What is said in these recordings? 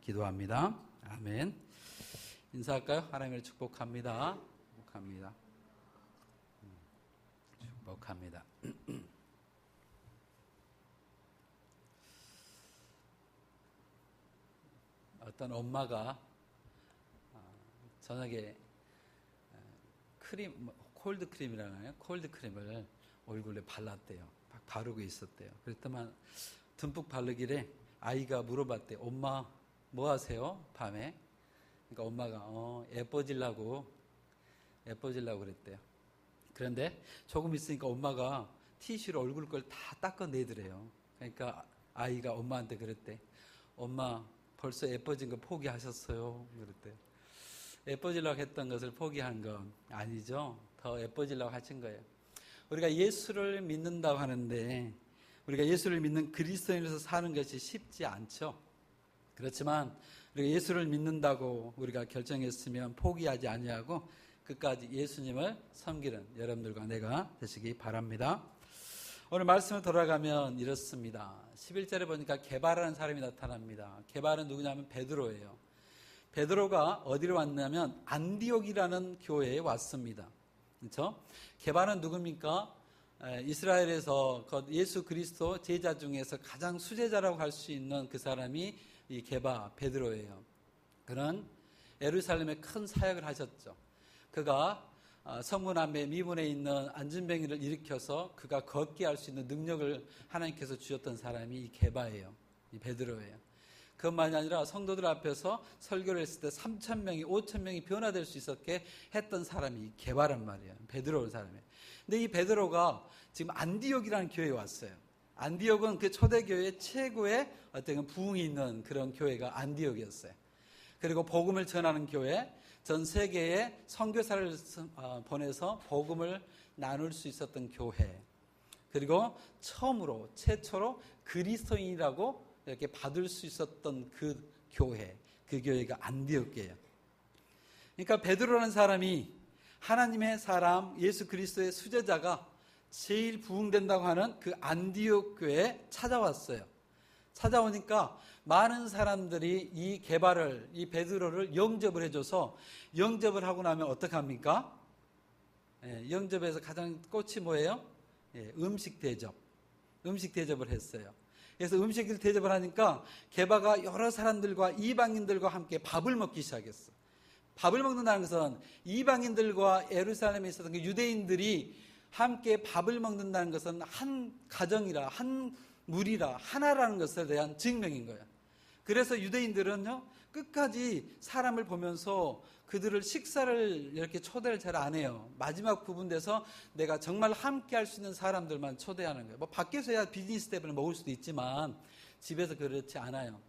기도합니다. 아멘. 인사할까요? 하나님을 축복합니다. 축복합니다. 어떤 엄마가 저녁에 콜드 크림이라고 하나요? 콜드 크림을 얼굴에 발랐대요. 막 바르고 있었대요. 그랬더만 듬뿍 바르길래 아이가 물어봤대요. 엄마 뭐 하세요? 밤에? 그러니까 엄마가 예뻐지려고 그랬대요. 그런데 조금 있으니까 엄마가 티슈로 얼굴 걸 다 닦아내더래요. 그러니까 아이가 엄마한테 그랬대. 엄마 벌써 예뻐진 거 포기하셨어요? 그랬대요. 예뻐지려고 했던 것을 포기한 건 아니죠. 더 예뻐지려고 하신 거예요. 우리가 예수를 믿는다고 하는데 우리가 예수를 믿는 그리스도인으로서 사는 것이 쉽지 않죠. 그렇지만 우리가 예수를 믿는다고 우리가 결정했으면 포기하지 아니하고 끝까지 예수님을 섬기는 여러분들과 내가 되시기 바랍니다. 오늘 말씀을 돌아가면 이렇습니다. 11절에 보니까 게바라는 사람이 나타납니다. 게바는 누구냐면 베드로예요. 베드로가 어디로 왔냐면 안디옥이라는 교회에 왔습니다. 그렇죠? 게바는 누굽니까? 이스라엘에서 예수 그리스도 제자 중에서 가장 수제자라고 할 수 있는 그 사람이 이 게바 베드로예요. 그는 예루살렘에 큰 사역을 하셨죠. 그가 성문 앞에 미문에 있는 안진뱅이를 일으켜서 그가 걷게 할 수 있는 능력을 하나님께서 주셨던 사람이 이 게바예요. 이 베드로예요. 그것만이 아니라 성도들 앞에서 설교를 했을 때 3,000명이 5,000명이 변화될 수 있었게 했던 사람이 이 게바란 말이에요. 베드로라는 사람이에요. 근데 이 베드로가 지금 안디옥이라는 교회에 왔어요. 안디옥은 그 초대교회 최고의 어떤 부흥이 있는 그런 교회가 안디옥이었어요. 그리고 복음을 전하는 교회, 전 세계에 선교사를 보내서 복음을 나눌 수 있었던 교회, 그리고 최초로 그리스도인이라고 이렇게 받을 수 있었던 그 교회, 그 교회가 안디옥이에요. 그러니까 베드로라는 사람이 하나님의 사람 예수 그리스도의 수제자가 제일 부흥된다고 하는 그 안디옥 교회에 찾아왔어요. 찾아오니까 많은 사람들이 이 게바를, 이 베드로를 영접을 해줘서 영접을 하고 나면 어떡합니까? 영접에서 가장 꽃이 뭐예요? 음식 대접을 했어요. 그래서 음식을 대접을 하니까 게바가 여러 사람들과 이방인들과 함께 밥을 먹기 시작했어. 밥을 먹는다는 것은 이방인들과 예루살렘에 있었던 그 유대인들이 함께 밥을 먹는다는 것은 한 가정이라, 한 무리라, 하나라는 것에 대한 증명인 거예요. 그래서 유대인들은요, 끝까지 사람을 보면서 그들을 식사를 이렇게 초대를 잘 안 해요. 마지막 부분 돼서 내가 정말 함께 할 수 있는 사람들만 초대하는 거예요. 뭐 밖에서야 비즈니스 때문에 먹을 수도 있지만 집에서 그렇지 않아요.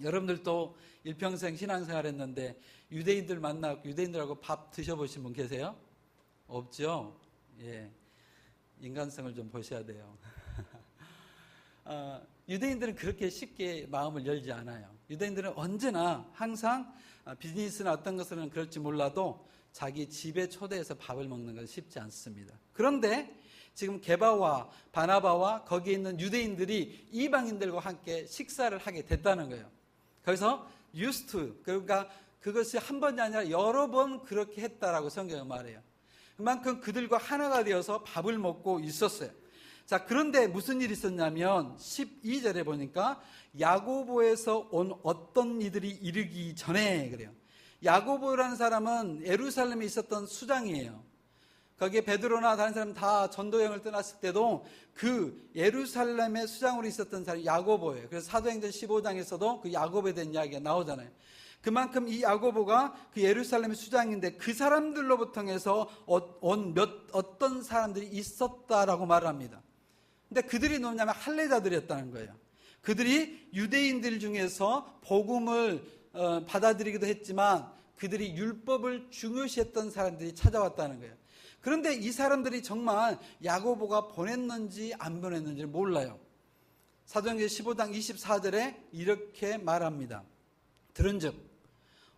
여러분들도 일평생 신앙생활 했는데 유대인들 만나고 유대인들하고 밥 드셔보신 분 계세요? 없죠? 예. 인간성을 좀 보셔야 돼요. 유대인들은 그렇게 쉽게 마음을 열지 않아요. 유대인들은 언제나 항상 비즈니스나 어떤 것은 그럴지 몰라도 자기 집에 초대해서 밥을 먹는 건 쉽지 않습니다. 그런데 지금 게바와 바나바와 거기에 있는 유대인들이 이방인들과 함께 식사를 하게 됐다는 거예요. 거기서 used to, 그러니까 그것이 한 번이 아니라 여러 번 그렇게 했다라고 성경은 말해요. 그만큼 그들과 하나가 되어서 밥을 먹고 있었어요. 자, 그런데 무슨 일이 있었냐면 12절에 보니까 야고보에서 온 어떤 이들이 이르기 전에 그래요. 야고보라는 사람은 예루살렘에 있었던 수장이에요. 거기에 베드로나 다른 사람 다 전도여행을 떠났을 때도 그 예루살렘의 수장으로 있었던 사람이 야고보예요. 그래서 사도행전 15장에서도 그 야고보에 대한 이야기가 나오잖아요. 그만큼 이 야고보가 그 예루살렘의 수장인데 그 사람들로부터 해서 온 어떤 사람들이 있었다라고 말을 합니다. 근데 그들이 누구냐면 할례자들이었다는 거예요. 그들이 유대인들 중에서 복음을 받아들이기도 했지만 그들이 율법을 중요시했던 사람들이 찾아왔다는 거예요. 그런데 이 사람들이 정말 야고보가 보냈는지 안 보냈는지를 몰라요. 사도행전 15장 24절에 이렇게 말합니다. 들은즉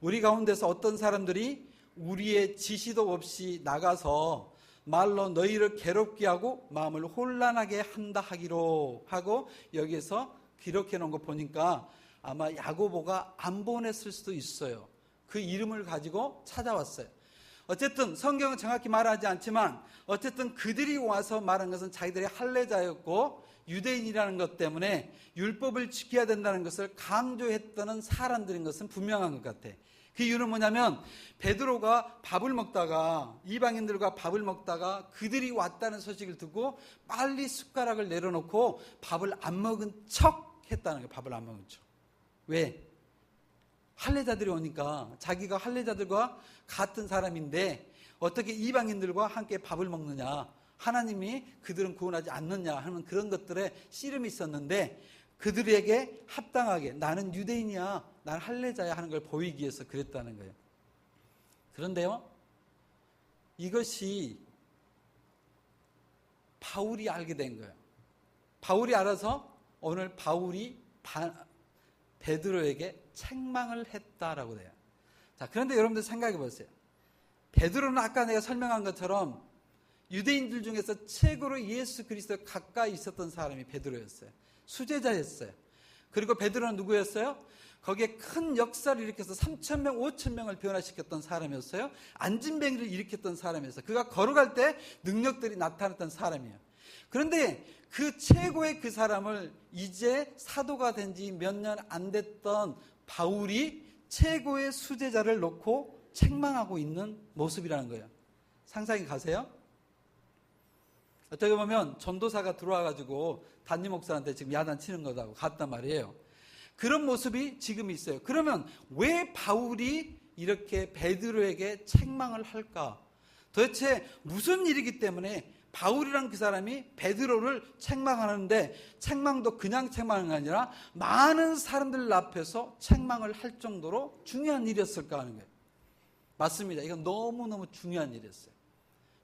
우리 가운데서 어떤 사람들이 우리의 지시도 없이 나가서 말로 너희를 괴롭게 하고 마음을 혼란하게 한다 하기로 하고 여기에서 기록해 놓은 거 보니까 아마 야고보가 안 보냈을 수도 있어요. 그 이름을 가지고 찾아왔어요. 어쨌든 성경은 정확히 말하지 않지만 어쨌든 그들이 와서 말한 것은 자기들이 할례자였고 유대인이라는 것 때문에 율법을 지켜야 된다는 것을 강조했던 사람들인 것은 분명한 것 같아. 그 이유는 뭐냐면 베드로가 밥을 먹다가 이방인들과 밥을 먹다가 그들이 왔다는 소식을 듣고 빨리 숟가락을 내려놓고 밥을 안 먹은 척 했다는 거예요. 밥을 안 먹은 척. 왜? 할례자들이 오니까 자기가 할례자들과 같은 사람인데 어떻게 이방인들과 함께 밥을 먹느냐, 하나님이 그들은 구원하지 않느냐 하는 그런 것들에 씨름이 있었는데 그들에게 합당하게 나는 유대인이야, 나는 할례자야 하는 걸 보이기 위해서 그랬다는 거예요. 그런데요, 이것이 바울이 알게 된 거예요. 바울이 알아서 오늘 바울이 베드로에게 책망을 했다라고 돼요. 자, 그런데 여러분들 생각해 보세요. 베드로는 아까 내가 설명한 것처럼 유대인들 중에서 최고로 예수 그리스도에 가까이 있었던 사람이 베드로였어요. 수제자였어요. 그리고 베드로는 누구였어요? 거기에 큰 역사를 일으켜서 3,000명, 5,000명을 변화시켰던 사람이었어요. 안진뱅이를 일으켰던 사람이었어요. 그가 걸어갈 때 능력들이 나타났던 사람이에요. 그런데 그 최고의 그 사람을 이제 사도가 된 지 몇 년 안 됐던 바울이 최고의 수제자를 놓고 책망하고 있는 모습이라는 거예요. 상상이 가세요? 어떻게 보면 전도사가 들어와가지고 담임 목사한테 지금 야단치는 거다고 갔단 말이에요. 그런 모습이 지금 있어요. 그러면 왜 바울이 이렇게 베드로에게 책망을 할까? 도대체 무슨 일이기 때문에 바울이란 그 사람이 베드로를 책망하는데 책망도 그냥 책망이 아니라 많은 사람들 앞에서 책망을 할 정도로 중요한 일이었을까 하는 거예요. 맞습니다. 이건 너무너무 중요한 일이었어요.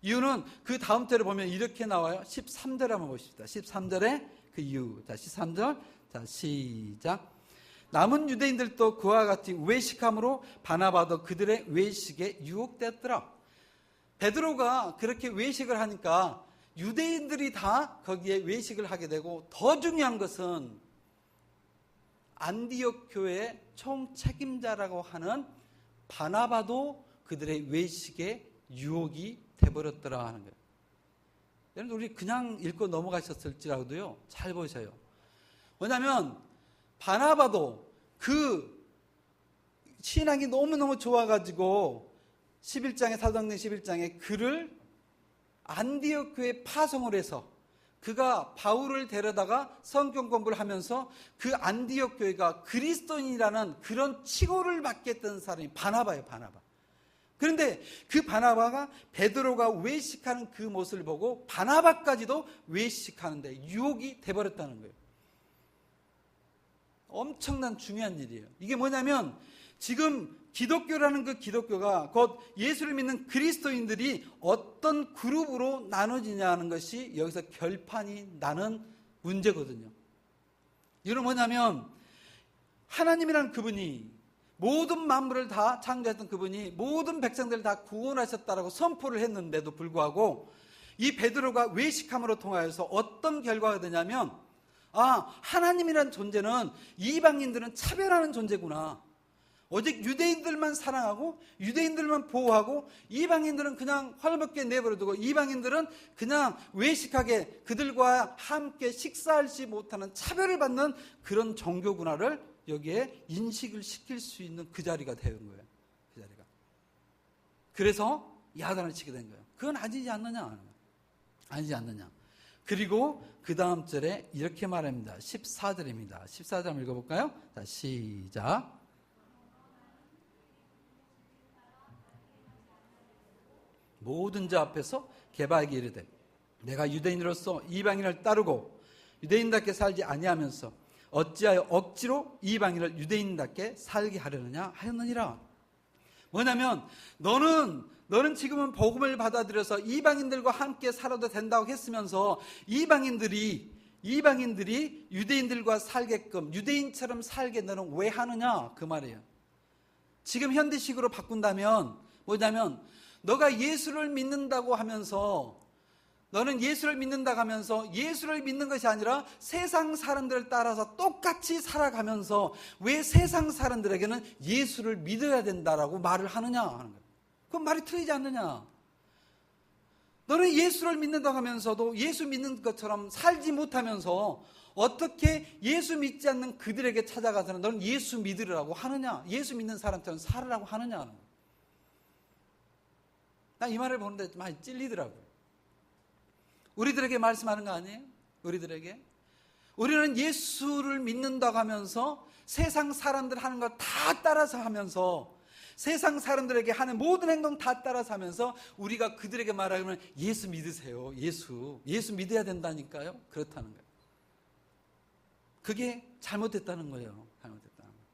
이유는 그 다음 절을 보면 이렇게 나와요. 13절 한번 보십시다. 13절에 그 이유. 자, 13절. 자, 시작. 남은 유대인들도 그와 같이 외식함으로 바나바도 그들의 외식에 유혹되었더라. 베드로가 그렇게 외식을 하니까 유대인들이 다 거기에 외식을 하게 되고 더 중요한 것은 안디옥 교회의 총책임자라고 하는 바나바도 그들의 외식에 유혹이 돼버렸더라 하는 거예요. 여러분 우리 그냥 읽고 넘어가셨을지라도요 잘 보셔요. 왜냐하면 바나바도 그 신앙이 너무너무 좋아가지고 11장에 사도행전 11장에 그를 안디옥 교회에 파송을 해서 그가 바울을 데려다가 성경 공부를 하면서 그 안디옥 교회가 그리스도인이라는 그런 칭호를 받게 했던 사람이 바나바예요. 바나바. 그런데 그 바나바가 베드로가 외식하는 그 모습을 보고 바나바까지도 외식하는데 유혹이 돼버렸다는 거예요. 엄청난 중요한 일이에요. 이게 뭐냐면 지금 기독교라는 그 기독교가 곧 예수를 믿는 그리스도인들이 어떤 그룹으로 나눠지냐는 것이 여기서 결판이 나는 문제거든요. 이건 뭐냐면 하나님이라는 그분이 모든 만물을 다 창조했던 그분이 모든 백성들을 다 구원하셨다라고 선포를 했는데도 불구하고 이 베드로가 외식함으로 통하여서 어떤 결과가 되냐면 하나님이란 존재는 이방인들은 차별하는 존재구나. 오직 유대인들만 사랑하고 유대인들만 보호하고 이방인들은 그냥 헐벗게 내버려두고 이방인들은 그냥 외식하게 그들과 함께 식사하지 못하는 차별을 받는 그런 종교구나를 여기에 인식을 시킬 수 있는 그 자리가 되는 거예요. 그 자리가. 그래서 야단을 치게 된 거예요. 그건 아니지 않느냐. 아니지 않느냐. 그리고 그 다음 절에 이렇게 말합니다. 14절입니다. 14절 한번 읽어볼까요? 자, 시작. 모든 자 앞에서 개바에게 이르되 내가 유대인으로서 이방인을 따르고 유대인답게 살지 아니하면서 어찌하여 억지로 이방인을 유대인답게 살게 하려느냐 하였느니라. 뭐냐면 너는 지금은 복음을 받아들여서 이방인들과 함께 살아도 된다고 했으면서 이방인들이 유대인들과 살게끔 유대인처럼 살게 너는 왜 하느냐 그 말이에요. 지금 현대식으로 바꾼다면 뭐냐면 너가 예수를 믿는다고 하면서 너는 예수를 믿는다 하면서 예수를 믿는 것이 아니라 세상 사람들을 따라서 똑같이 살아가면서 왜 세상 사람들에게는 예수를 믿어야 된다라고 말을 하느냐 하는 거예요. 그건 말이 틀리지 않느냐. 너는 예수를 믿는다 하면서도 예수 믿는 것처럼 살지 못하면서 어떻게 예수 믿지 않는 그들에게 찾아가서는 너는 예수 믿으라고 하느냐, 예수 믿는 사람처럼 살으라고 하느냐 하는 거예요. 나 이 말을 보는데 많이 찔리더라고요. 우리들에게 말씀하는 거 아니에요? 우리들에게. 우리는 예수를 믿는다고 하면서 세상 사람들 하는 거 다 따라서 하면서 세상 사람들에게 하는 모든 행동 다 따라서 하면서 우리가 그들에게 말하면 예수 믿으세요. 예수 믿어야 된다니까요. 그렇다는 거예요. 그게 잘못됐다는 거예요. 잘못됐다는 거예요.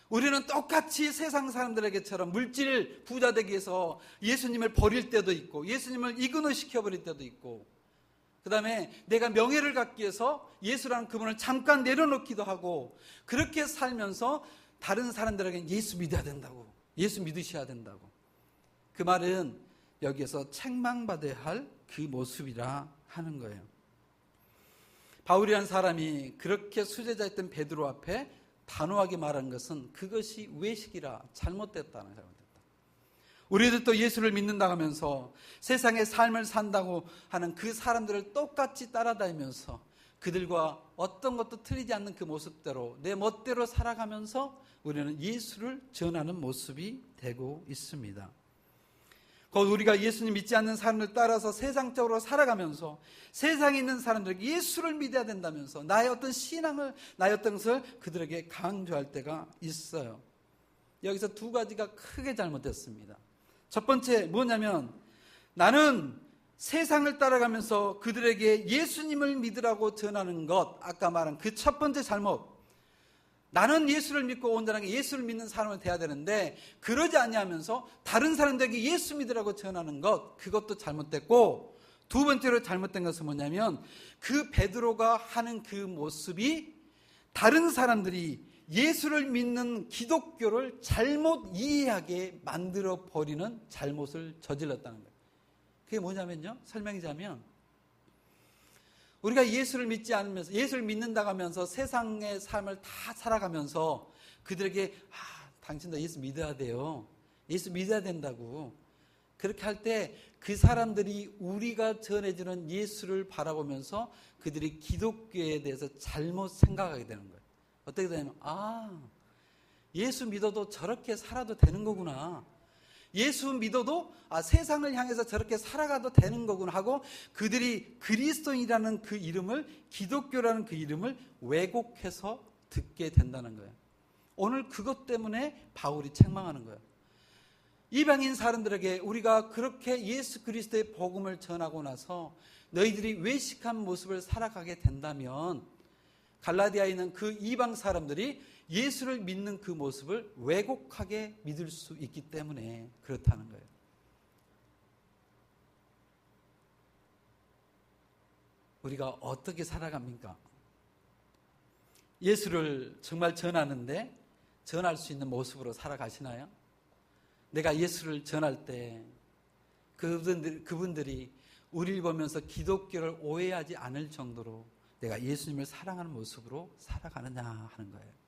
우리는 똑같이 세상 사람들에게처럼 물질 부자 되기 위해서 예수님을 버릴 때도 있고 예수님을 이근호 시켜버릴 때도 있고 그 다음에 내가 명예를 갖기 위해서 예수라는 그분을 잠깐 내려놓기도 하고 그렇게 살면서 다른 사람들에게는 예수 믿어야 된다고, 예수 믿으셔야 된다고. 그 말은 여기에서 책망받아야 할 그 모습이라 하는 거예요. 바울이라는 사람이 그렇게 수제자였던 베드로 앞에 단호하게 말한 것은 그것이 외식이라 잘못됐다는 거예요. 우리들도 예수를 믿는다 하면서 세상의 삶을 산다고 하는 그 사람들을 똑같이 따라다니면서 그들과 어떤 것도 틀리지 않는 그 모습대로 내 멋대로 살아가면서 우리는 예수를 전하는 모습이 되고 있습니다. 곧 우리가 예수님 믿지 않는 사람을 따라서 세상적으로 살아가면서 세상에 있는 사람들에게 예수를 믿어야 된다면서 나의 어떤 신앙을, 나의 어떤 것을 그들에게 강조할 때가 있어요. 여기서 두 가지가 크게 잘못됐습니다. 첫 번째 뭐냐면 나는 세상을 따라가면서 그들에게 예수님을 믿으라고 전하는 것, 아까 말한 그 첫 번째 잘못. 나는 예수를 믿고 온전하게 예수를 믿는 사람을 돼야 되는데 그러지 아니하면서 다른 사람들에게 예수 믿으라고 전하는 것, 그것도 잘못됐고 두 번째로 잘못된 것은 뭐냐면 그 베드로가 하는 그 모습이 다른 사람들이 예수를 믿는 기독교를 잘못 이해하게 만들어 버리는 잘못을 저질렀다는 거예요. 그게 뭐냐면요, 설명이자면 우리가 예수를 믿지 않으면서 예수를 믿는다고 하면서 세상의 삶을 다 살아가면서 그들에게 당신도 예수 믿어야 돼요, 예수 믿어야 된다고 그렇게 할 때 그 사람들이 우리가 전해주는 예수를 바라보면서 그들이 기독교에 대해서 잘못 생각하게 되는 거예요. 어떻게 되냐면 예수 믿어도 저렇게 살아도 되는 거구나, 예수 믿어도 세상을 향해서 저렇게 살아가도 되는 거구나 하고 그들이 그리스도인이라는 그 이름을, 기독교라는 그 이름을 왜곡해서 듣게 된다는 거예요. 오늘 그것 때문에 바울이 책망하는 거예요. 이방인 사람들에게 우리가 그렇게 예수 그리스도의 복음을 전하고 나서 너희들이 외식한 모습을 살아가게 된다면 갈라디아에 있는 그 이방 사람들이 예수를 믿는 그 모습을 왜곡하게 믿을 수 있기 때문에 그렇다는 거예요. 우리가 어떻게 살아갑니까? 예수를 정말 전하는데 전할 수 있는 모습으로 살아가시나요? 내가 예수를 전할 때 그분들이 우리를 보면서 기독교를 오해하지 않을 정도로 내가 예수님을 사랑하는 모습으로 살아가느냐 하는 거예요.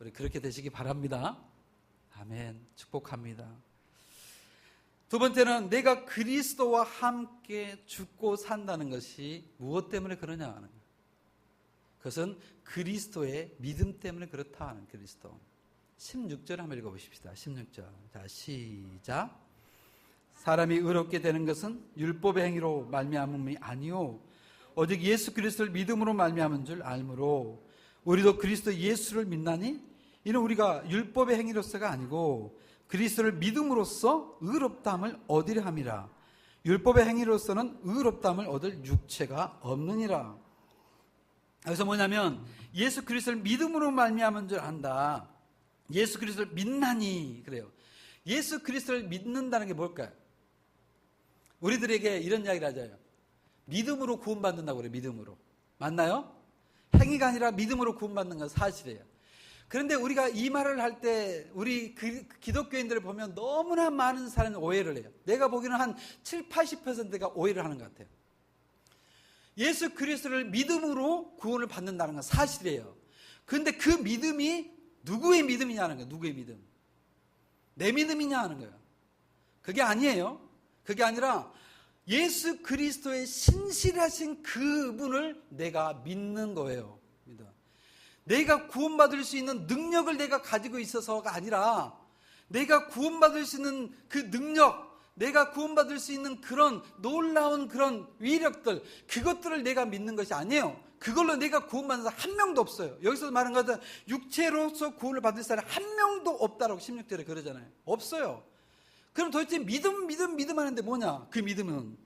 우리 그렇게 되시기 바랍니다. 아멘. 축복합니다. 두 번째는 내가 그리스도와 함께 죽고 산다는 것이 무엇 때문에 그러냐 하는 거예요. 그것은 그리스도의 믿음 때문에 그렇다 하는 그리스도. 16절 한번 읽어보십시다. 16절. 자, 시작. 사람이 의롭게 되는 것은 율법의 행위로 말미암음이 아니요 오직 예수 그리스도를 믿음으로 말미암은 줄 알므로 우리도 그리스도 예수를 믿나니 이는 우리가 율법의 행위로서가 아니고 그리스도를 믿음으로써 의롭다함을 얻으려 함이라. 율법의 행위로서는 의롭다함을 얻을 육체가 없느니라. 여기서 뭐냐면 예수 그리스도를 믿음으로 말미암은 줄 안다. 예수 그리스도를 믿나니 그래요. 예수 그리스도를 믿는다는 게 뭘까요? 우리들에게 이런 이야기를 하잖아요. 믿음으로 구원받는다고 그래요. 믿음으로. 맞나요? 행위가 아니라 믿음으로 구원받는 건 사실이에요. 그런데 우리가 이 말을 할 때 우리 기독교인들을 보면 너무나 많은 사람이 오해를 해요. 내가 보기에는 한 7, 80%가 오해를 하는 것 같아요. 예수 그리스도를 믿음으로 구원을 받는다는 건 사실이에요. 그런데 그 믿음이 누구의 믿음이냐는 거예요. 누구의 믿음? 내 믿음이냐 하는 거예요. 그게 아니에요. 그게 아니라 예수 그리스도의 신실하신 그분을 내가 믿는 거예요. 내가 구원받을 수 있는 능력을 내가 가지고 있어서가 아니라 내가 구원받을 수 있는 그 능력, 내가 구원받을 수 있는 그런 놀라운 그런 위력들, 그것들을 내가 믿는 것이 아니에요. 그걸로 내가 구원받는 사람 한 명도 없어요. 여기서 말하는 것은 육체로서 구원을 받을 사람 한 명도 없다라고 16절에 그러잖아요. 없어요. 그럼 도대체 믿음 하는데 뭐냐? 그 믿음은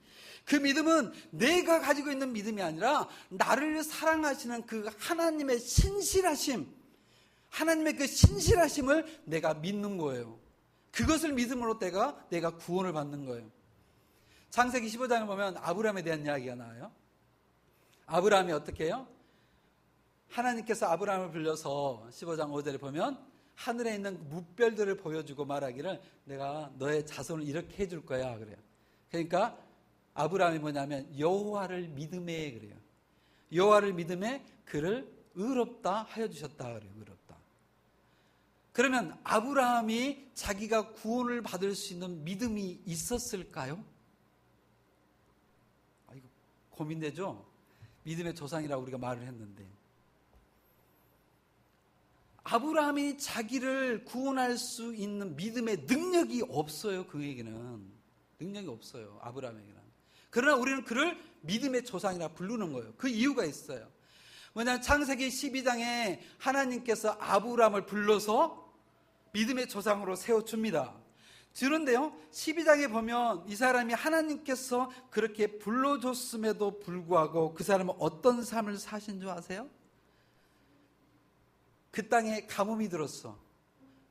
내가 가지고 있는 믿음이 아니라 나를 사랑하시는 그 하나님의 신실하심, 하나님의 그 신실하심을 내가 믿는 거예요. 그것을 믿음으로 내가 구원을 받는 거예요. 창세기 15장을 보면 아브라함에 대한 이야기가 나와요. 아브라함이 어떻게 해요? 하나님께서 아브라함을 불러서 15장 5절에 보면 하늘에 있는 무별들을 보여주고 말하기를 내가 너의 자손을 이렇게 해줄 거야 그래요. 그러니까 아브라함이 뭐냐면 여호와를 믿음에 그래요. 여호와를 믿음에 그를 의롭다 하여 주셨다 그래요. 의롭다. 그러면 아브라함이 자기가 구원을 받을 수 있는 믿음이 있었을까요? 이거 고민되죠? 믿음의 조상이라고 우리가 말을 했는데 아브라함이 자기를 구원할 수 있는 믿음의 능력이 없어요. 그에게는 능력이 없어요. 아브라함에게는. 그러나 우리는 그를 믿음의 조상이라 부르는 거예요. 그 이유가 있어요. 뭐냐면 창세기 12장에 하나님께서 아브라함을 불러서 믿음의 조상으로 세워줍니다. 그런데요 12장에 보면 이 사람이 하나님께서 그렇게 불러줬음에도 불구하고 그 사람은 어떤 삶을 사신 줄 아세요? 그 땅에 가뭄이 들었어.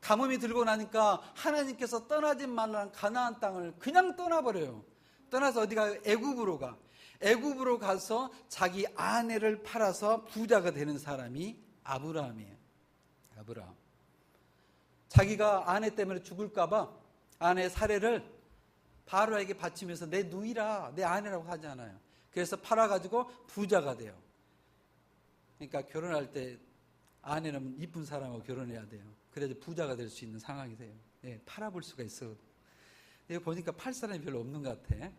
가뭄이 들고 나니까 하나님께서 떠나지 말라는 가나안 땅을 그냥 떠나버려요. 떠나서 어디가 애굽으로 가. 애굽으로 가서 자기 아내를 팔아서 부자가 되는 사람이 아브라함이에요. 아브라함. 자기가 아내 때문에 죽을까 봐 아내의 사례를 바로에게 바치면서 내 누이라 내 아내라고 하지 않아요. 그래서 팔아가지고 부자가 돼요. 그러니까 결혼할 때 아내는 이쁜 사람하고 결혼해야 돼요. 그래야 부자가 될 수 있는 상황이 돼요. 예, 팔아볼 수가 있어. 이거 보니까 팔 사람이 별로 없는 것 같아.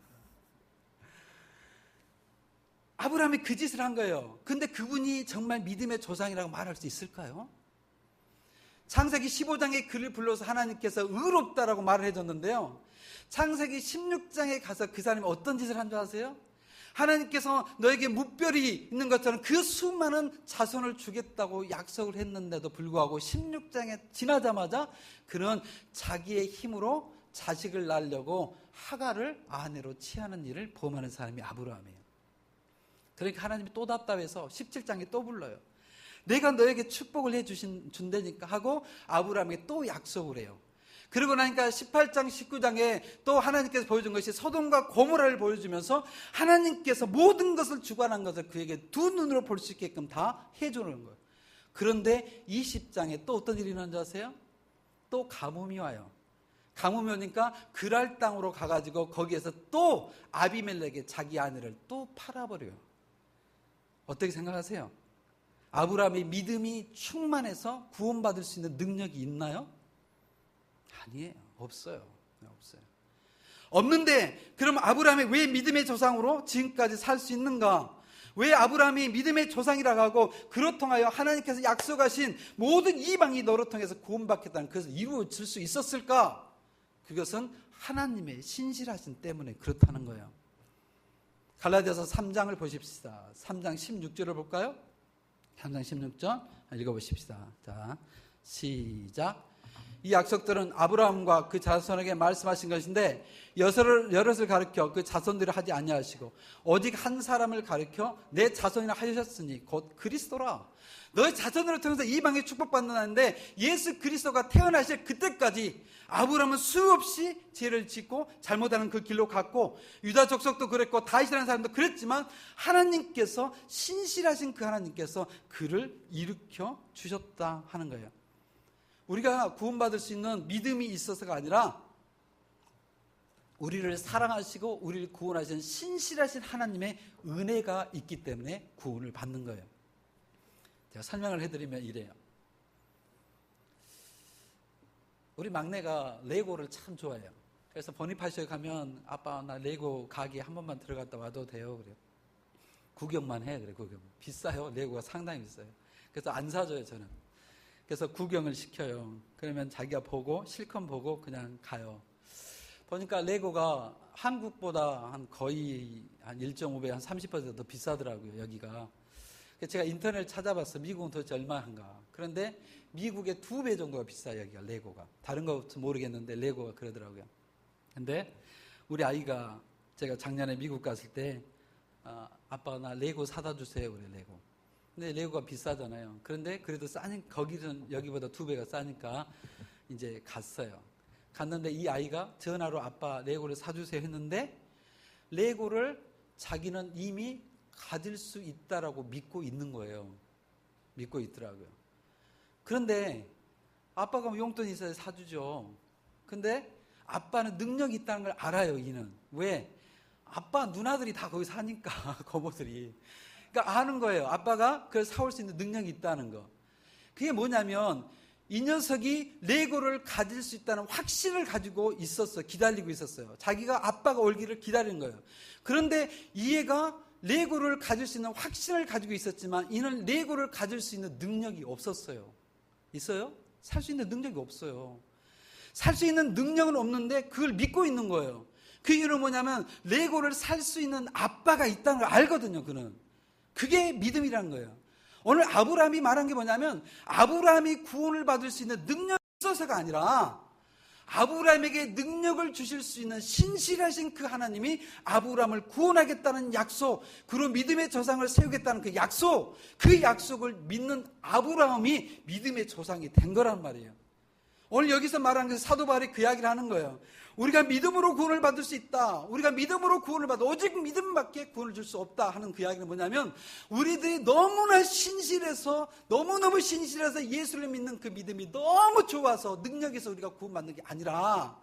아브라함이 그 짓을 한 거예요. 근데 그분이 정말 믿음의 조상이라고 말할 수 있을까요? 창세기 15장에 그를 불러서 하나님께서 의롭다라고 말을 해줬는데요. 창세기 16장에 가서 그 사람이 어떤 짓을 한 줄 아세요? 하나님께서 너에게 무별이 있는 것처럼 그 수많은 자손을 주겠다고 약속을 했는데도 불구하고 16장에 지나자마자 그는 자기의 힘으로 자식을 낳으려고 하갈을 아내로 취하는 일을 범하는 사람이 아브라함이에요. 그러니까 하나님이 또 답답해서 17장에 또 불러요. 내가 너에게 축복을 준다니까 하고 아브라함에게 또 약속을 해요. 그러고 나니까 18장 19장에 또 하나님께서 보여준 것이 소돔과 고모라를 보여주면서 하나님께서 모든 것을 주관한 것을 그에게 두 눈으로 볼 수 있게끔 다 해주는 거예요. 그런데 20장에 또 어떤 일이 일어난 줄 아세요? 또 가뭄이 와요. 가뭄이 오니까 그랄 땅으로 가가지고 거기에서 또 아비멜렉의 자기 아내를 또 팔아버려요. 어떻게 생각하세요? 아브라함의 믿음이 충만해서 구원받을 수 있는 능력이 있나요? 아니에요. 없어요. 없는데 그럼 아브라함이 왜 믿음의 조상으로 지금까지 살 수 있는가? 왜 아브라함이 믿음의 조상이라고 하고 그로 통하여 하나님께서 약속하신 모든 이방이 너로 통해서 구원받겠다는 그것을 이루어질 수 있었을까? 그것은 하나님의 신실하심 때문에 그렇다는 거예요. 갈라디아서 3장을 보십시다. 3장 16절을 볼까요? 3장 16절 읽어보십시다. 자, 시작. 이 약속들은 아브라함과 그 자손에게 말씀하신 것인데 여럿을 가르쳐 그 자손들을 하지 아니하시고 오직 한 사람을 가르쳐 내 자손이라 하셨으니 곧 그리스도라. 너의 자손으로 통해서 이방에 축복받는다는데 예수 그리스도가 태어나실 그때까지 아브라함은 수없이 죄를 짓고 잘못하는 그 길로 갔고 유다 족속도 그랬고 다윗이라는 사람도 그랬지만 하나님께서 신실하신 그 하나님께서 그를 일으켜 주셨다 하는 거예요. 우리가 구원받을 수 있는 믿음이 있어서가 아니라 우리를 사랑하시고 우리를 구원하시는 신실하신 하나님의 은혜가 있기 때문에 구원을 받는 거예요. 제가 설명을 해드리면 이래요. 우리 막내가 레고를 참 좋아해요. 그래서 버니파시에 가면 아빠 나 레고 가게 한 번만 들어갔다 와도 돼요. 그래요. 구경만 해. 그래 구경. 비싸요. 레고가 상당히 비싸요. 그래서 안 사줘요 저는. 그래서 구경을 시켜요. 그러면 자기가 보고 실컷 보고 그냥 가요. 보니까 레고가 한국보다 한 거의 한 1.5배, 한 30% 더 비싸더라고요, 여기가. 그래서 제가 인터넷 찾아봤어요. 미국은 도대체 얼마인가. 그런데 미국의 2배 정도가 비싸요, 여기가, 레고가. 다른 거 모르겠는데 레고가 그러더라고요. 근데 우리 아이가 제가 작년에 미국 갔을 때 아빠 나 레고 사다 주세요, 그래, 레고. 근데 레고가 비싸잖아요. 그런데 그래도 거기는 여기보다 2배가 싸니까 이제 갔어요. 갔는데 이 아이가 전화로 아빠 레고를 사주세요 했는데 레고를 자기는 이미 가질 수 있다라고 믿고 있는 거예요. 믿고 있더라고요. 그런데 아빠가 용돈이 있어야 사주죠. 근데 아빠는 능력이 있다는 걸 알아요, 이는. 왜? 아빠 누나들이 다 거기 사니까, 고모들이. 그러니까 아는 거예요. 아빠가 그걸 사올 수 있는 능력이 있다는 거. 그게 뭐냐면 이 녀석이 레고를 가질 수 있다는 확신을 가지고 있었어요. 기다리고 있었어요. 자기가 아빠가 올기를 기다리는 거예요. 그런데 이 애가 레고를 가질 수 있는 확신을 가지고 있었지만 이는 레고를 가질 수 있는 능력이 없었어요. 있어요? 살 수 있는 능력이 없어요. 살 수 있는 능력은 없는데 그걸 믿고 있는 거예요. 그 이유는 뭐냐면 레고를 살 수 있는 아빠가 있다는 걸 알거든요. 그는. 그게 믿음이라는 거예요. 오늘 아브라함이 말한 게 뭐냐면 아브라함이 구원을 받을 수 있는 능력이 있어서가 아니라 아브라함에게 능력을 주실 수 있는 신실하신 그 하나님이 아브라함을 구원하겠다는 약속, 그리고 믿음의 조상을 세우겠다는 그 약속, 그 약속을 믿는 아브라함이 믿음의 조상이 된 거란 말이에요. 오늘 여기서 말하는 것은 사도 바울이 그 이야기를 하는 거예요. 우리가 믿음으로 구원을 받을 수 있다. 우리가 믿음으로 구원을 받아 오직 믿음밖에 구원을 줄 수 없다 하는 그 이야기는 뭐냐면 우리들이 너무나 신실해서 너무너무 신실해서 예수를 믿는 그 믿음이 너무 좋아서 능력에서 우리가 구원받는 게 아니라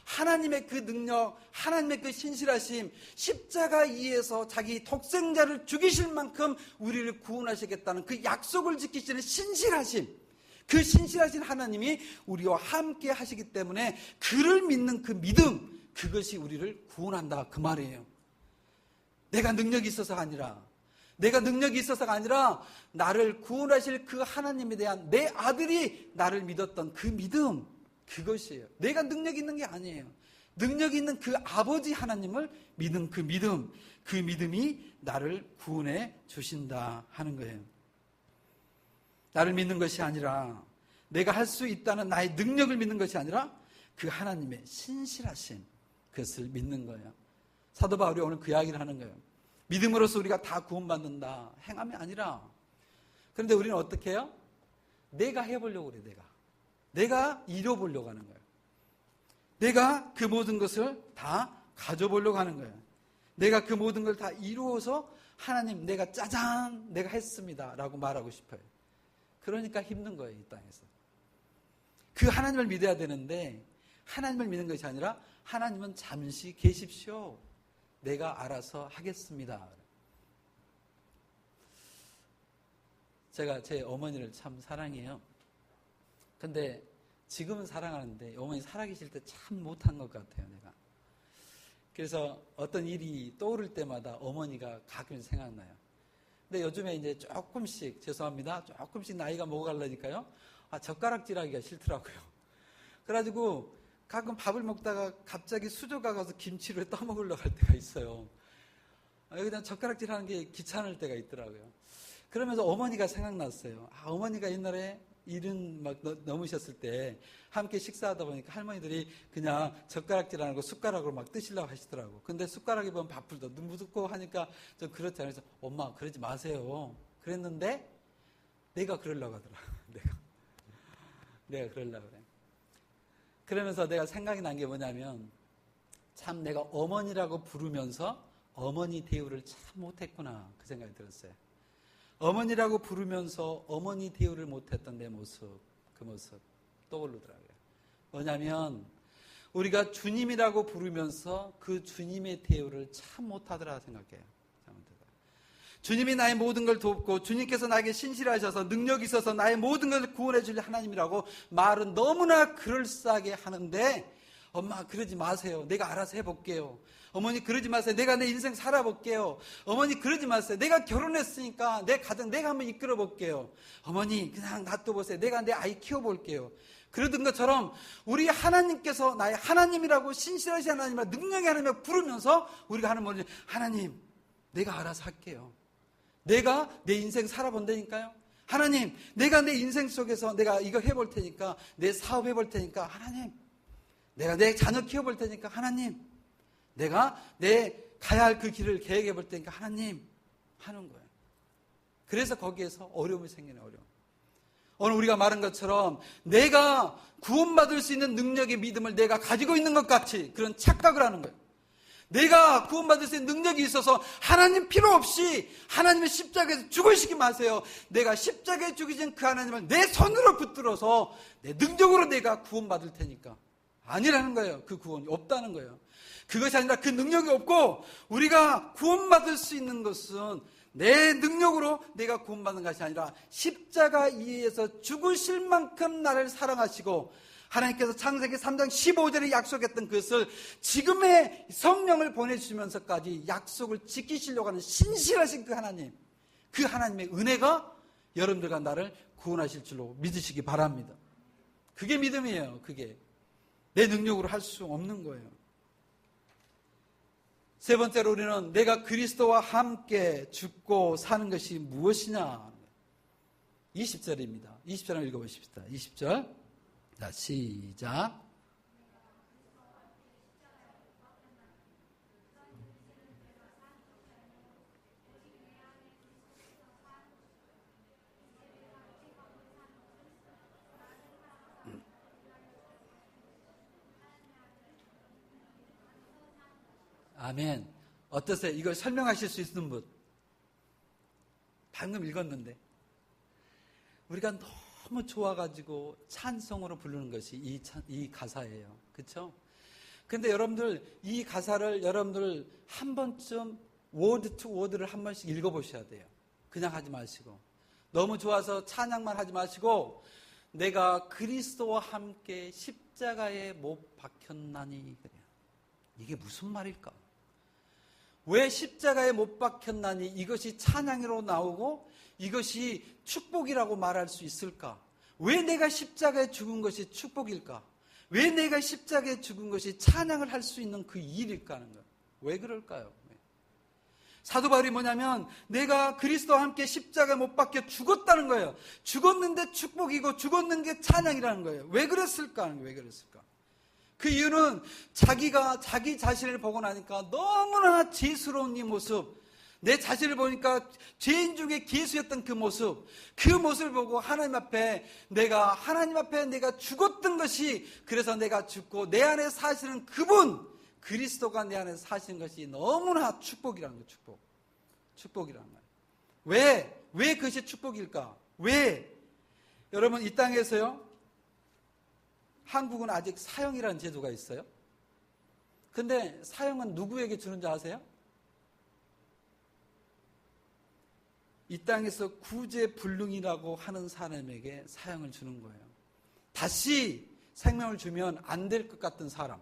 하나님의 그 능력, 하나님의 그 신실하심, 십자가 이에서 자기 독생자를 죽이실 만큼 우리를 구원하시겠다는 그 약속을 지키시는 신실하심, 그 신실하신 하나님이 우리와 함께 하시기 때문에 그를 믿는 그 믿음, 그것이 우리를 구원한다 그 말이에요. 내가 능력이 있어서가 아니라 나를 구원하실 그 하나님에 대한 내 아들이 나를 믿었던 그 믿음, 그것이에요. 내가 능력이 있는 게 아니에요. 능력이 있는 그 아버지 하나님을 믿는 그 믿음, 그 믿음이 나를 구원해 주신다 하는 거예요. 나를 믿는 것이 아니라 내가 할 수 있다는 나의 능력을 믿는 것이 아니라 그 하나님의 신실하심, 그것을 믿는 거예요. 사도 바울이 오늘 그 이야기를 하는 거예요. 믿음으로써 우리가 다 구원받는다, 행함이 아니라. 그런데 우리는 어떻게 해요? 내가 해보려고 그래. 내가 이뤄보려고 하는 거예요. 내가 그 모든 것을 다 가져보려고 하는 거예요. 내가 그 모든 걸 다 이루어서 하나님 내가 짜잔 내가 했습니다 라고 말하고 싶어요. 그러니까 힘든 거예요, 이 땅에서. 그 하나님을 믿어야 되는데 하나님을 믿는 것이 아니라 하나님은 잠시 계십시오. 내가 알아서 하겠습니다. 제가 제 어머니를 참 사랑해요. 근데 지금은 사랑하는데 어머니 살아계실 때 참 못한 것 같아요, 내가. 그래서 어떤 일이 떠오를 때마다 어머니가 가끔 생각나요. 근데 요즘에 이제 조금씩, 죄송합니다, 조금씩 나이가 먹어가려니까요, 젓가락질하기가 싫더라고요. 그래가지고 가끔 밥을 먹다가 갑자기 수저가 가서 김치를 떠먹으려고 할 때가 있어요. 그냥 젓가락질하는 게 귀찮을 때가 있더라고요. 그러면서 어머니가 생각났어요. 어머니가 옛날에 일은 막 넘으셨을 때 함께 식사하다 보니까 할머니들이 그냥 젓가락질하는 거 숟가락으로 막 뜨시려고 하시더라고. 근데 숟가락에 보면 밥풀 더 묻고 하니까 좀 그렇잖아요. 그래서 엄마 그러지 마세요. 그랬는데 내가 그러려고 하더라. 내가 그러려고 그래. 그러면서 내가 생각이 난 게 뭐냐면 참 내가 어머니라고 부르면서 어머니 대우를 참 못했구나, 그 생각이 들었어요. 어머니라고 부르면서 어머니 대우를 못했던 내 모습, 그 모습. 떠오르더라고요. 뭐냐면 우리가 주님이라고 부르면서 그 주님의 대우를 참 못하더라 생각해요. 주님이 나의 모든 걸 돕고 주님께서 나에게 신실하셔서 능력이 있어서 나의 모든 걸 구원해 줄 하나님이라고 말은 너무나 그럴싸하게 하는데, 엄마 그러지 마세요. 내가 알아서 해볼게요. 어머니 그러지 마세요. 내가 내 인생 살아볼게요. 어머니 그러지 마세요. 내가 결혼했으니까 내 가정 내가 한번 이끌어 볼게요. 어머니 그냥 놔둬보세요. 내가 내 아이 키워볼게요. 그러던 것처럼 우리 하나님께서 나의 하나님이라고 신실하신 하나님이라 능력의 하나님을 부르면서 우리가 하는 말이, 하나님 내가 알아서 할게요. 내가 내 인생 살아본다니까요. 하나님 내가 내 인생 속에서 내가 이거 해볼 테니까, 내 사업 해볼 테니까 하나님, 내가 내 자녀 키워볼 테니까 하나님, 내가 내 가야 할 그 길을 계획해 볼 테니까 하나님 하는 거예요. 그래서 거기에서 어려움이 생기는 어려움. 오늘 우리가 말한 것처럼 내가 구원받을 수 있는 능력의 믿음을 내가 가지고 있는 것 같이 그런 착각을 하는 거예요. 내가 구원받을 수 있는 능력이 있어서 하나님 필요 없이 하나님의 십자가에서 죽으시지 마세요. 내가 십자가에 죽으신 그 하나님을 내 손으로 붙들어서 내 능력으로 내가 구원받을 테니까. 아니라는 거예요. 그 구원이 없다는 거예요. 그것이 아니라 그 능력이 없고 우리가 구원받을 수 있는 것은 내 능력으로 내가 구원받는 것이 아니라 십자가 위에서 죽으실 만큼 나를 사랑하시고 하나님께서 창세기 3장 15절에 약속했던 그것을 지금의 성령을 보내주시면서까지 약속을 지키시려고 하는 신실하신 그 하나님, 그 하나님의 은혜가 여러분들과 나를 구원하실 줄로 믿으시기 바랍니다. 그게 믿음이에요. 그게 내 능력으로 할 수 없는 거예요. 세 번째로 우리는 내가 그리스도와 함께 죽고 사는 것이 무엇이냐. 20절입니다. 20절 읽어보십시다. 20절. 자, 시작. 아멘. 어떠세요? 이걸 설명하실 수 있는 분? 방금 읽었는데 우리가 너무 좋아가지고 찬송으로 부르는 것이 이 가사예요. 그렇죠? 근데 여러분들 이 가사를 여러분들 한 번쯤 워드 투 워드를 한 번씩 읽어보셔야 돼요. 그냥 하지 마시고, 너무 좋아서 찬양만 하지 마시고, 내가 그리스도와 함께 십자가에 못 박혔나니. 이게 무슨 말일까? 왜 십자가에 못 박혔나니 이것이 찬양으로 나오고 이것이 축복이라고 말할 수 있을까? 왜 내가 십자가에 죽은 것이 축복일까? 왜 내가 십자가에 죽은 것이 찬양을 할 수 있는 그 일일까 하는 거예요. 왜 그럴까요? 사도 바울이 뭐냐면 내가 그리스도와 함께 십자가에 못 박혀 죽었다는 거예요. 죽었는데 축복이고 죽었는 게 찬양이라는 거예요. 왜 그랬을까? 왜 그랬을까? 그 이유는 자기가 자기 자신을 보고 나니까 너무나 죄스러운 이 모습, 내 자신을 보니까 죄인 중에 괴수였던 그 모습을 보고 하나님 앞에 내가 죽었던 것이, 그래서 내가 죽고 내 안에 사시는 그분 그리스도가 내 안에 사시는 것이 너무나 축복이라는 거예요. 축복이라는 거예요. 왜 그것이 축복일까? 왜? 여러분, 이 땅에서요, 한국은 아직 사형이라는 제도가 있어요. 근데 사형은 누구에게 주는지 아세요? 이 땅에서 구제불능이라고 하는 사람에게 사형을 주는 거예요. 다시 생명을 주면 안 될 것 같은 사람,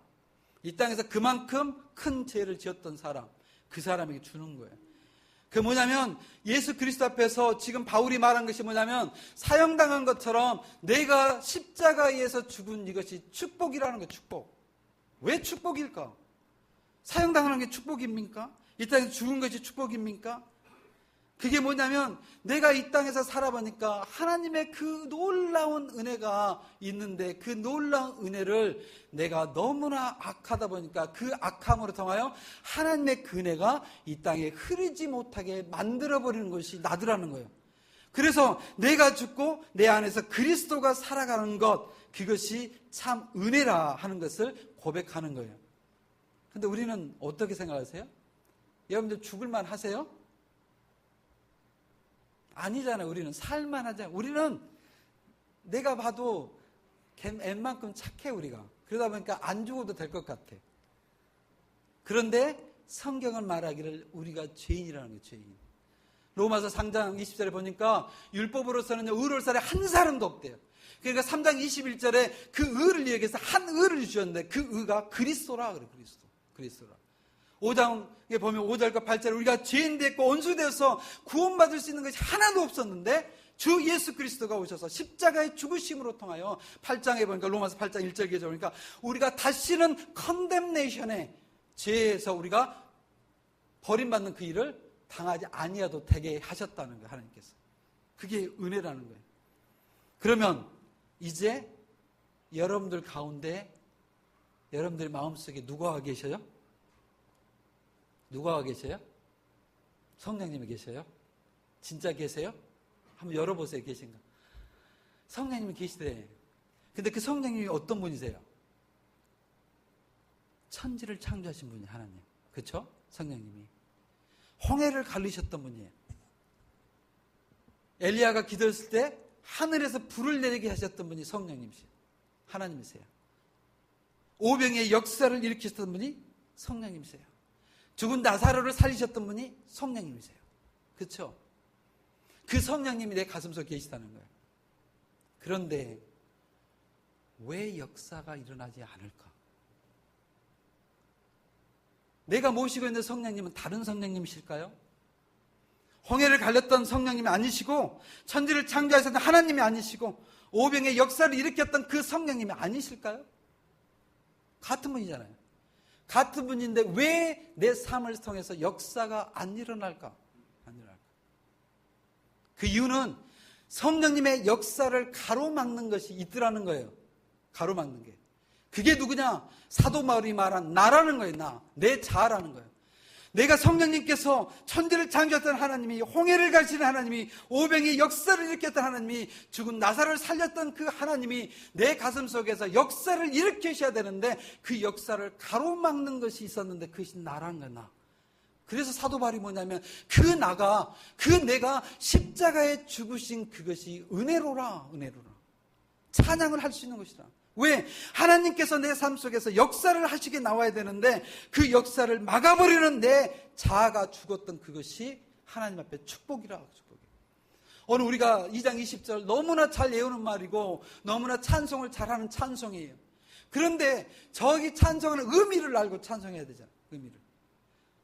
이 땅에서 그만큼 큰 죄를 지었던 사람, 그 사람에게 주는 거예요. 그 뭐냐면 예수 그리스도 앞에서 지금 바울이 말한 것이 뭐냐면 사형당한 것처럼 내가 십자가에서 죽은 이것이 축복이라는 거예요. 축복. 왜 축복일까? 사형당하는 게 축복입니까? 이 땅에서 죽은 것이 축복입니까? 그게 뭐냐면 내가 이 땅에서 살아보니까 하나님의 그 놀라운 은혜가 있는데 그 놀라운 은혜를 내가 너무나 악하다 보니까 그 악함으로 통하여 하나님의 그 은혜가 이 땅에 흐르지 못하게 만들어버리는 것이 나더라는 거예요. 그래서 내가 죽고 내 안에서 그리스도가 살아가는 것, 그것이 참 은혜라 하는 것을 고백하는 거예요. 근데 우리는 어떻게 생각하세요? 여러분들 죽을만 하세요? 아니잖아요. 우리는 살만하잖아요. 우리는 내가 봐도 웬만큼 착해 우리가. 그러다 보니까 안 죽어도 될 것 같아. 그런데 성경은 말하기를 우리가 죄인이라는 거예요. 죄인. 로마서 3장 20절에 보니까 율법으로서는 의로울 사람이 한 사람도 없대요. 그러니까 3장 21절에 그 의를 얘기해서 한 의를 주셨는데 그 의가 그리스도라 그래. 그리스도라. 5장에 보면 5절과 8절에 우리가 죄인 됐고 원수되어서 구원받을 수 있는 것이 하나도 없었는데 주 예수 그리스도가 오셔서 십자가의 죽으심으로 통하여 8장에 보니까 로마서 8장 1절 기에 보니까 우리가 다시는 컨뎀네이션의 죄에서 우리가 버림받는 그 일을 당하지 아니어도 되게 하셨다는 거예요. 하나님께서. 그게 은혜라는 거예요. 그러면 이제 여러분들 가운데 여러분들 마음속에 누가 계셔요? 누가 계셔요? 성령님이 계셔요? 진짜 계세요? 한번 열어보세요. 계신가? 성령님이 계시대. 근데 그 성령님이 어떤 분이세요? 천지를 창조하신 분이 하나님. 그렇죠? 성령님이. 홍해를 갈리셨던 분이에요. 엘리야가 기도했을 때 하늘에서 불을 내리게 하셨던 분이 성령님이세요. 하나님이세요. 오병의 역사를 일으키셨던 분이 성령님이세요. 죽은 나사로를 살리셨던 분이 성령님이세요. 그렇죠? 그 성령님이 내 가슴속에 계시다는 거예요. 그런데 왜 역사가 일어나지 않을까? 내가 모시고 있는 성령님은 다른 성령님이실까요? 홍해를 갈렸던 성령님이 아니시고 천지를 창조하셨던 하나님이 아니시고 오병의 역사를 일으켰던 그 성령님이 아니실까요? 같은 분이잖아요. 같은 분인데 왜 내 삶을 통해서 역사가 안 일어날까? 안 일어날까? 그 이유는 성령님의 역사를 가로막는 것이 있더라는 거예요. 가로막는 게. 그게 누구냐? 사도 바울이 말한 나라는 거예요. 나. 내 자아라는 거예요. 내가 성령님께서 천지를 창조했던 하나님이, 홍해를 가시는 하나님이, 오병의 역사를 일으켰던 하나님이, 죽은 나사로를 살렸던 그 하나님이 내 가슴 속에서 역사를 일으키셔야 되는데 그 역사를 가로막는 것이 있었는데 그것이 나라는 거야. 나. 그래서 사도 바울이 뭐냐면 그 나가, 그 내가 십자가에 죽으신 그것이 은혜로라. 찬양을 할 수 있는 것이라. 왜? 하나님께서 내 삶 속에서 역사를 하시게 나와야 되는데 그 역사를 막아버리는 내 자아가 죽었던 그것이 하나님 앞에 축복이라. 오늘 우리가 2장 20절 너무나 잘 외우는 말이고 너무나 찬송을 잘하는 찬송이에요. 그런데 저기 찬송하는 의미를 알고 찬송해야 되잖아요. 의미를.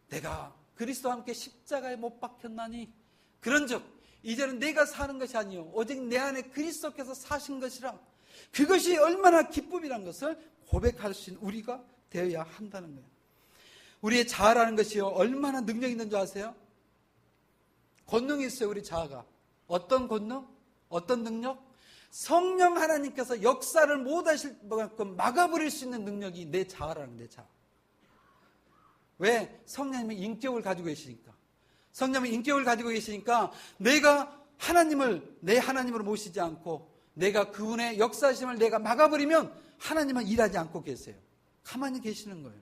내가 그리스도와 함께 십자가에 못 박혔나니 그런즉 이제는 내가 사는 것이 아니요 오직 내 안에 그리스도께서 사신 것이라. 그것이 얼마나 기쁨이란 것을 고백할 수 있는 우리가 되어야 한다는 거예요. 우리의 자아라는 것이요 얼마나 능력 있는 줄 아세요? 권능이 있어요. 우리 자아가. 어떤 권능? 어떤 능력? 성령 하나님께서 역사를 못하실 만큼 막아버릴 수 있는 능력이 내 자아라는 내 자아. 왜? 성령님의 인격을 가지고 계시니까. 성령의 인격을 가지고 계시니까 내가 하나님을 내 하나님으로 모시지 않고 내가 그분의 역사심을 내가 막아버리면 하나님은 일하지 않고 계세요. 가만히 계시는 거예요.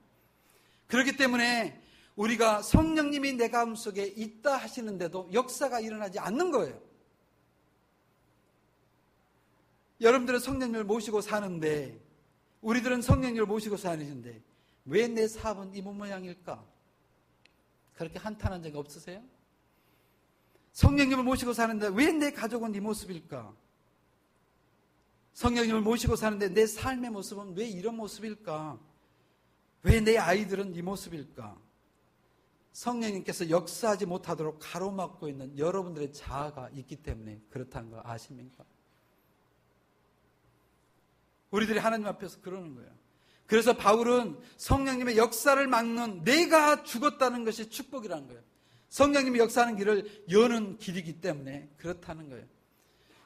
그렇기 때문에 우리가 성령님이 내 마음속에 있다 하시는데도 역사가 일어나지 않는 거예요. 여러분들은 성령님을 모시고 사는데 우리들은 성령님을 모시고 사는데 왜 내 사업은 이 모양일까? 그렇게 한탄한 적 없으세요? 성령님을 모시고 사는데 왜 내 가족은 이 모습일까? 성령님을 모시고 사는데 내 삶의 모습은 왜 이런 모습일까? 왜 내 아이들은 이 모습일까? 성령님께서 역사하지 못하도록 가로막고 있는 여러분들의 자아가 있기 때문에 그렇다는 거 아십니까? 우리들이 하나님 앞에서 그러는 거예요. 그래서 바울은 성령님의 역사를 막는 내가 죽었다는 것이 축복이라는 거예요. 성령님이 역사하는 길을 여는 길이기 때문에 그렇다는 거예요.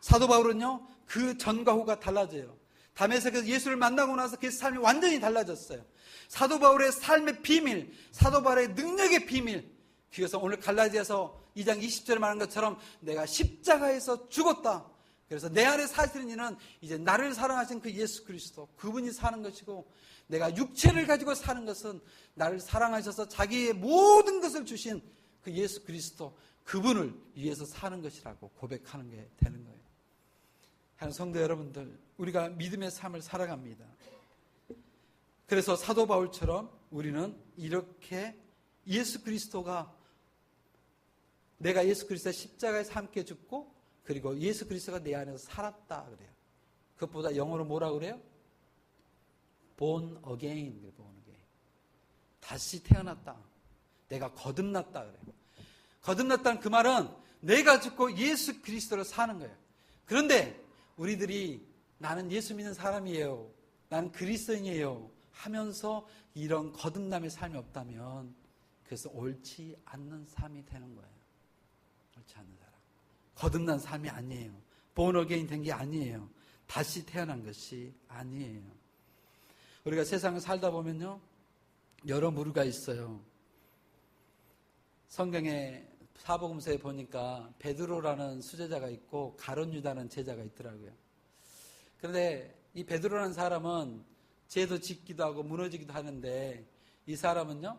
사도 바울은요, 그 전과 후가 달라져요. 다메섹에서 예수를 만나고 나서 그 삶이 완전히 달라졌어요. 사도 바울의 삶의 비밀, 사도 바울의 능력의 비밀. 그래서 오늘 갈라디아서 2장 20절에 말한 것처럼 내가 십자가에서 죽었다. 그래서 내 안에 사시는 이는 이제 나를 사랑하신 그 예수 그리스도, 그분이 사는 것이고 내가 육체를 가지고 사는 것은 나를 사랑하셔서 자기의 모든 것을 주신 그 예수 그리스도, 그분을 위해서 사는 것이라고 고백하는 게 되는 거예요. 하는 성도 여러분들, 우리가 믿음의 삶을 살아갑니다. 그래서 사도 바울처럼 우리는 이렇게 예수 그리스도가, 내가 예수 그리스도의 십자가에서 함께 죽고 그리고 예수 그리스도가 내 안에서 살았다 그래요. 그것보다 영어로 뭐라 그래요? born again. 다시 태어났다. 내가 거듭났다 그래요. 거듭났다는 그 말은 내가 죽고 예수 그리스도로 사는 거예요. 그런데 우리들이 나는 예수 믿는 사람이에요, 나는 그리스도인이에요 하면서 이런 거듭남의 삶이 없다면 그래서 옳지 않는 삶이 되는 거예요. 옳지 않는 사람. 거듭난 삶이 아니에요. born again 된 게 아니에요. 다시 태어난 것이 아니에요. 우리가 세상을 살다 보면요, 여러 부류가 있어요. 성경에 사복음서에 보니까 베드로라는 수제자가 있고 가룟 유다는 제자가 있더라고요. 그런데 이 베드로라는 사람은 죄도 짓기도 하고 무너지기도 하는데 이 사람은요,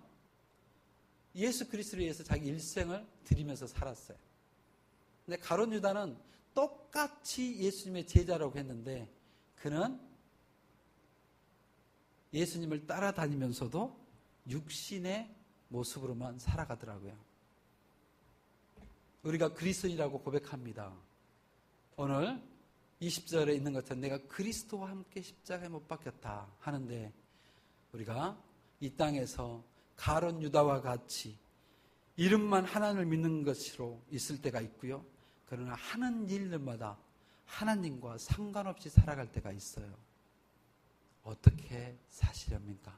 예수 그리스도를 위해서 자기 일생을 드리면서 살았어요. 근데 가룟 유다는 똑같이 예수님의 제자라고 했는데 그는 예수님을 따라다니면서도 육신의 모습으로만 살아가더라고요. 우리가 그리스도인이라고 고백합니다. 오늘 20절에 있는 것처럼 내가 그리스도와 함께 십자가에 못 박혔다 하는데 우리가 이 땅에서 가룟 유다와 같이 이름만 하나님을 믿는 것으로 있을 때가 있고요. 그러나 하는 일들마다 하나님과 상관없이 살아갈 때가 있어요. 어떻게 사시렵니까?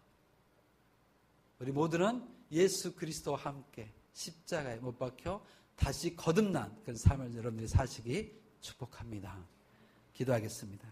우리 모두는 예수 그리스도와 함께 십자가에 못 박혀 다시 거듭난 그런 삶을 여러분들이 사시기 축복합니다. 기도하겠습니다.